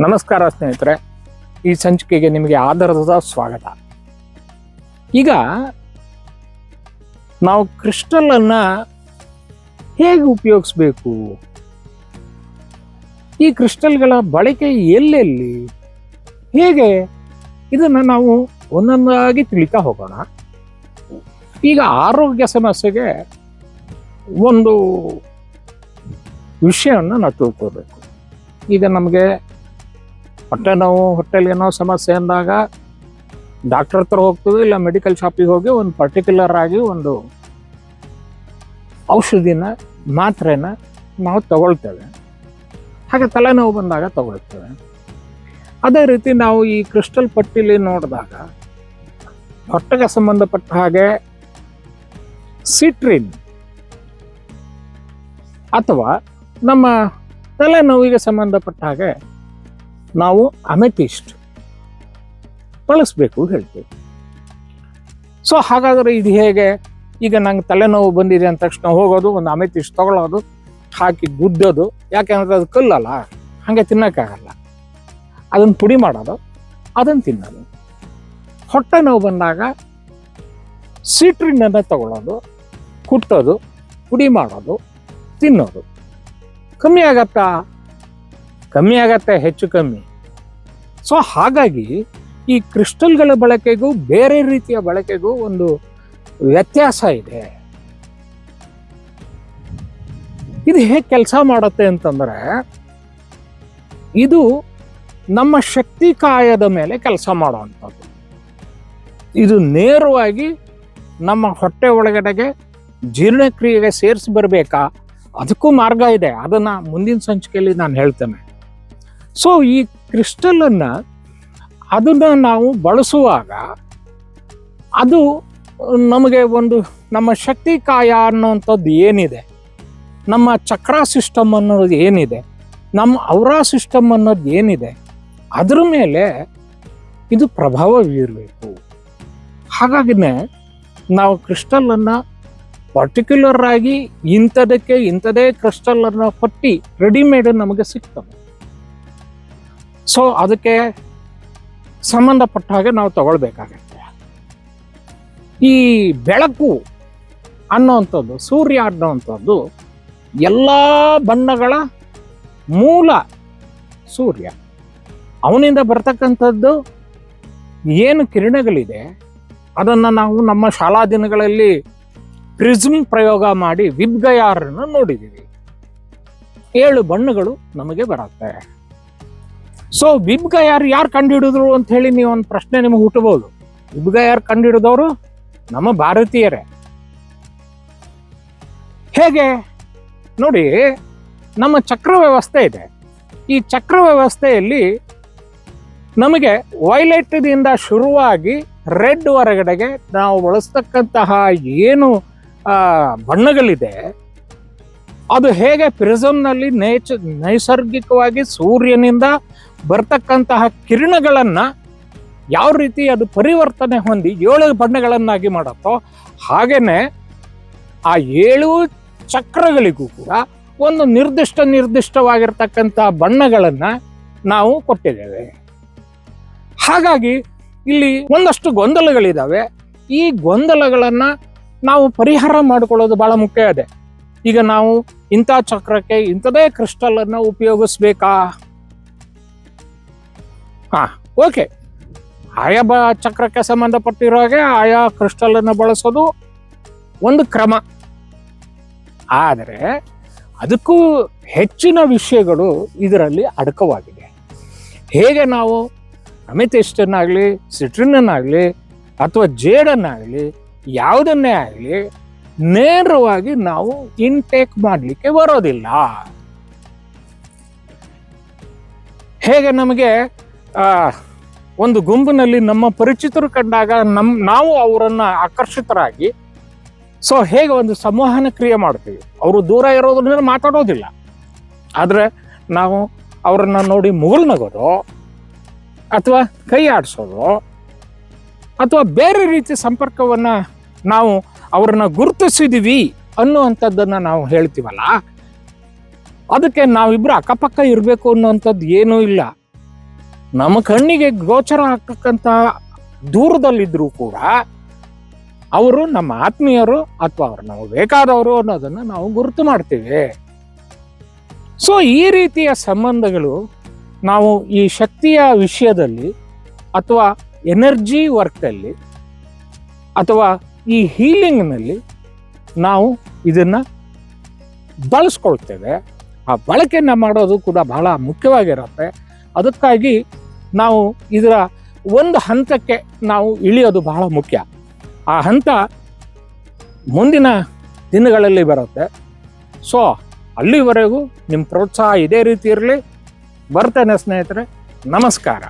ನಮಸ್ಕಾರ ಸ್ನೇಹಿತರೆ, ಈ ಸಂಚಿಕೆಗೆ ನಿಮಗೆ ಆದರದ ಸ್ವಾಗತ. ಈಗ ನಾವು ಕ್ರಿಸ್ಟಲ್ ಅನ್ನ ಹೇಗೆ ಉಪಯೋಗಿಸ್ಬೇಕು, ಈ ಕ್ರಿಸ್ಟಲ್ಗಳ ಬಳಕೆ ಎಲ್ಲೆಲ್ಲಿ, ಹೇಗೆ, ಇದನ್ನ ನಾವು ಒಂದೊಂದಾಗಿ ತಿಳಿತಾ ಹೋಗೋಣ. ಈಗ ಆರೋಗ್ಯ ಸಮಸ್ಯೆಗೆ ಒಂದು ವಿಷಯವನ್ನು ನಾವು ತಿಳ್ಕೋಬೇಕು. ಈಗ ನಮಗೆ ಹೊಟ್ಟೆ ನೋವು, ಹೊಟ್ಟೆಲೇನೋ ಸಮಸ್ಯೆ ಅಂದಾಗ ಡಾಕ್ಟರ್ ಹತ್ರ ಹೋಗ್ತೀವಿ, ಇಲ್ಲ ಮೆಡಿಕಲ್ ಶಾಪಿಗೆ ಹೋಗಿ ಒಂದು ಪರ್ಟಿಕ್ಯುಲರ್ ಆಗಿ ಒಂದು ಔಷಧಿನ, ಮಾತ್ರೆನ ನಾವು ತಗೊಳ್ತೇವೆ. ಹಾಗೆ ತಲೆನೋವು ಬಂದಾಗ ತಗೊಳ್ತೇವೆ. ಅದೇ ರೀತಿ ನಾವು ಈ ಕ್ರಿಸ್ಟಲ್ ಪಟ್ಟಿಲಿ ನೋಡಿದಾಗ ಹೊಟ್ಟೆಗೆ ಸಂಬಂಧಪಟ್ಟ ಹಾಗೆ ಸಿಟ್ರಿನ್ ಅಥವಾ ನಮ್ಮ ತಲೆನೋವಿಗೆ ಸಂಬಂಧಪಟ್ಟ ಹಾಗೆ ನಾವು ಅಮೆಥಿಸ್ಟ್ ಬಳಸಬೇಕು ಹೇಳ್ತೀವಿ. ಸೊ ಹಾಗಾದರೆ ಇದು ಹೇಗೆ? ಈಗ ನಂಗೆ ತಲೆನೋವು ಬಂದಿದೆ ಅಂದ ತಕ್ಷಣ ಹೋಗೋದು, ಒಂದು ಅಮೆಥಿಸ್ಟ್ ತಗೊಳ್ಳೋದು, ಹಾಕಿ ಗುದ್ದೋದು. ಯಾಕೆಂದ್ರೆ ಅದು ಕಲ್ಲಲ್ಲ, ಹಾಗೆ ತಿನ್ನೋಕ್ಕಾಗಲ್ಲ. ಅದನ್ನು ಪುಡಿ ಮಾಡೋದು, ಅದನ್ನು ತಿನ್ನೋದು. ಹೊಟ್ಟೆ ನೋವು ಬಂದಾಗ ಸಿಟ್ರಿನನ್ನು ತಗೊಳ್ಳೋದು, ಕುಟ್ಟೋದು, ಪುಡಿ ಮಾಡೋದು, ತಿನ್ನೋದು. ಕಮ್ಮಿ ಆಗತ್ತಾ? ಕಮ್ಮಿ ಆಗತ್ತೆ, ಹೆಚ್ಚು ಕಮ್ಮಿ. ಸೊ ಹಾಗಾಗಿ ಈ ಕ್ರಿಸ್ಟಲ್ಗಳ ಬಳಕೆಗೂ ಬೇರೆ ರೀತಿಯ ಬಳಕೆಗೂ ಒಂದು ವ್ಯತ್ಯಾಸ ಇದೆ. ಇದು ಹೇಗೆ ಕೆಲಸ ಮಾಡುತ್ತೆ ಅಂತಂದ್ರೆ, ಇದು ನಮ್ಮ ಶಕ್ತಿ ಕಾಯದ ಮೇಲೆ ಕೆಲಸ ಮಾಡುವಂಥದ್ದು. ಇದು ನೇರವಾಗಿ ನಮ್ಮ ಹೊಟ್ಟೆ ಒಳಗಡೆಗೆ ಜೀರ್ಣಕ್ರಿಯೆಗೆ ಸೇರಿಸಿ ಬರಬೇಕಾ? ಅದಕ್ಕೂ ಮಾರ್ಗ ಇದೆ. ಅದನ್ನ ಮುಂದಿನ ಸಂಚಿಕೆಯಲ್ಲಿ ನಾನು ಹೇಳ್ತೇನೆ. ಸೊ ಈ ಕ್ರಿಸ್ಟಲನ್ನು ಅದನ್ನು ನಾವು ಬಳಸುವಾಗ ಅದು ನಮಗೆ ಒಂದು ನಮ್ಮ ಶಕ್ತಿ ಕಾಯ ಅನ್ನೋವಂಥದ್ದು ಏನಿದೆ, ನಮ್ಮ ಚಕ್ರ ಸಿಸ್ಟಮ್ ಅನ್ನೋದು ಏನಿದೆ, ನಮ್ಮ ಔರಾ ಸಿಸ್ಟಮ್ ಅನ್ನೋದು ಏನಿದೆ, ಅದ್ರ ಮೇಲೆ ಇದು ಪ್ರಭಾವ ಬೀರಬೇಕು. ಹಾಗಾಗಿನೇ ನಾವು ಕ್ರಿಸ್ಟಲನ್ನು ಪರ್ಟಿಕ್ಯುಲರ್ ಆಗಿ ಇಂಥದಕ್ಕೆ ಇಂಥದೇ ಕ್ರಿಸ್ಟಲನ್ನು ಪಟ್ಟಿ ರೆಡಿಮೇಡ್ ನಮಗೆ ಸಿಗ್ತವೆ. ಸೊ ಅದಕ್ಕೆ ಸಂಬಂಧಪಟ್ಟ ಹಾಗೆ ನಾವು ತಗೊಳ್ಬೇಕಾಗತ್ತೆ. ಈ ಬೆಳಕು ಅನ್ನೋವಂಥದ್ದು, ಸೂರ್ಯ ಅನ್ನೋವಂಥದ್ದು ಎಲ್ಲ ಬಣ್ಣಗಳ ಮೂಲ ಸೂರ್ಯ. ಅವನಿಂದ ಬರ್ತಕ್ಕಂಥದ್ದು ಏನು ಕಿರಣಗಳಿದೆ ಅದನ್ನು ನಾವು ನಮ್ಮ ಶಾಲಾ ದಿನಗಳಲ್ಲಿ ಪ್ರಿಸ್ಮ್ ಪ್ರಯೋಗ ಮಾಡಿ ವಿಬ್ಗಯಾರನ್ನು ನೋಡಿದ್ದೀವಿ. 7 ಬಣ್ಣಗಳು ನಮಗೆ ಬರುತ್ತೆ. ಸೊ ವಿಬ್ಗಯಾರ್ ಯಾರು ಕಂಡುಹಿಡಿದ್ರು ಅಂತ ಹೇಳಿ ನೀವು ಒಂದು ಪ್ರಶ್ನೆ ನಿಮಗೆ ಹುಟ್ಟಬಹುದು. ವಿಬ್ಗಯಾರ್ ಕಂಡುಹಿಡಿದವರು ನಮ್ಮ ಭಾರತೀಯರೇ. ಹೇಗೆ ನೋಡಿ, ನಮ್ಮ ಚಕ್ರ ವ್ಯವಸ್ಥೆ ಇದೆ. ಈ ಚಕ್ರ ವ್ಯವಸ್ಥೆಯಲ್ಲಿ ನಮಗೆ ವೈಲೆಟ್ದಿಂದ ಶುರುವಾಗಿ ರೆಡ್ ಹೊರಗಡೆಗೆ ನಾವು ಬಳಸ್ತಕ್ಕಂತಹ ಏನು ಬಣ್ಣಗಳಿದೆ, ಅದು ಹೇಗೆ ಪ್ರಿಸಮ್ನಲ್ಲಿ ನೈಸರ್ಗಿಕವಾಗಿ ಸೂರ್ಯನಿಂದ ಬರ್ತಕ್ಕಂತಹ ಕಿರಣಗಳನ್ನ ಯಾವ ರೀತಿ ಅದು ಪರಿವರ್ತನೆ ಹೊಂದಿ 7 ಬಣ್ಣಗಳನ್ನಾಗಿ ಮಾಡುತ್ತೋ, ಹಾಗೇನೆ ಆ 7 ಚಕ್ರಗಳಿಗೂ ಕೂಡ ಒಂದು ನಿರ್ದಿಷ್ಟವಾಗಿರ್ತಕ್ಕಂಥ ಬಣ್ಣಗಳನ್ನ ನಾವು ಕೊಟ್ಟಿದ್ದೇವೆ. ಹಾಗಾಗಿ ಇಲ್ಲಿ ಒಂದಷ್ಟು ಗೊಂದಲಗಳಿದ್ದಾವೆ. ಈ ಗೊಂದಲಗಳನ್ನ ನಾವು ಪರಿಹಾರ ಮಾಡಿಕೊಳ್ಳೋದು ಬಹಳ ಮುಖ್ಯ ಇದೆ. ಈಗ ನಾವು ಇಂಥ ಚಕ್ರಕ್ಕೆ ಇಂಥದೇ ಕ್ರಿಸ್ಟಲ್ ಅನ್ನು ಉಪಯೋಗಿಸ್ಬೇಕಾ? ಓಕೆ, ಆಯಾ ಚಕ್ರಕ್ಕೆ ಸಂಬಂಧಪಟ್ಟಿರೋ ಹಾಗೆ ಆಯಾ ಕ್ರಿಸ್ಟಲ್ ಅನ್ನು ಬಳಸೋದು ಒಂದು ಕ್ರಮ. ಆದರೆ ಅದಕ್ಕೂ ಹೆಚ್ಚಿನ ವಿಷಯಗಳು ಇದರಲ್ಲಿ ಅಡಕವಾಗಿದೆ. ಹೇಗೆ ನಾವು ಅಮೆಥಿಸ್ಟನ್ನಾಗಲಿ, ಸಿಟ್ರಿನನ್ನಾಗಲಿ ಅಥವಾ ಜೇಡನ್ನಾಗಲಿ, ಯಾವುದನ್ನೇ ಆಗಲಿ ನೇರವಾಗಿ ನಾವು ಇನ್ಟೇಕ್ ಮಾಡಲಿಕ್ಕೆ ಬರೋದಿಲ್ಲ. ಹೇಗೆ ನಮಗೆ ಒಂದು ಗುಂಪಿನಲ್ಲಿ ನಮ್ಮ ಪರಿಚಿತರು ಕಂಡಾಗ ನಾವು ಅವರನ್ನ ಆಕರ್ಷಿತರಾಗಿ ಸೊ ಹೇಗೆ ಒಂದು ಸಂವಹನ ಕ್ರಿಯೆ ಮಾಡ್ತೀವಿ. ಅವರು ದೂರ ಇರೋದ್ರಿಂದ ಮಾತಾಡೋದಿಲ್ಲ, ಆದರೆ ನಾವು ಅವರನ್ನ ನೋಡಿ ಮುಗುಳು ನಗೋದು ಅಥವಾ ಕೈ ಆಡಿಸೋದು ಅಥವಾ ಬೇರೆ ರೀತಿ ಸಂಪರ್ಕವನ್ನ ನಾವು ಅವ್ರನ್ನ ಗುರುತಿಸಿದೀವಿ ಅನ್ನುವಂಥದ್ದನ್ನು ನಾವು ಹೇಳ್ತೀವಲ್ಲ, ಅದಕ್ಕೆ ನಾವಿಬ್ರು ಅಕ್ಕಪಕ್ಕ ಇರಬೇಕು ಅನ್ನುವಂಥದ್ದು ಏನೂ ಇಲ್ಲ. ನಮ್ಮ ಕಣ್ಣಿಗೆ ಗೋಚರ ಆಗ್ತಕ್ಕಂಥ ದೂರದಲ್ಲಿದ್ರೂ ಕೂಡ ಅವರು ನಮ್ಮ ಆತ್ಮೀಯರು ಅಥವಾ ಅವ್ರು ನಮಗೆ ಬೇಕಾದವರು ಅನ್ನೋದನ್ನ ನಾವು ಗುರುತು ಮಾಡ್ತೀವಿ. ಸೊ ಈ ರೀತಿಯ ಸಂಬಂಧಗಳು ನಾವು ಈ ಶಕ್ತಿಯ ವಿಷಯದಲ್ಲಿ ಅಥವಾ ಎನರ್ಜಿ ವರ್ಕಲ್ಲಿ ಅಥವಾ ಈ ಹೀಲಿಂಗ್ನಲ್ಲಿ ನಾವು ಇದನ್ನ ಬಳಸ್ಕೊಳ್ತೇವೆ. ಆ ಬಳಕೆಯನ್ನ ಮಾಡೋದು ಕೂಡ ಬಹಳ ಮುಖ್ಯವಾಗಿರುತ್ತೆ. ಅದಕ್ಕಾಗಿ ನಾವು ಇದರ ಒಂದು ಹಂತಕ್ಕೆ ನಾವು ಇಳಿಯೋದು ಬಹಳ ಮುಖ್ಯ. ಆ ಹಂತ ಮುಂದಿನ ದಿನಗಳಲ್ಲಿ ಬರುತ್ತೆ. ಸೊ ಅಲ್ಲಿವರೆಗೂ ನಿಮ್ಮ ಪ್ರೋತ್ಸಾಹ ಇದೇ ರೀತಿ ಇರಲಿ. ಬರ್ತೇನೆ ಸ್ನೇಹಿತರೆ, ನಮಸ್ಕಾರ.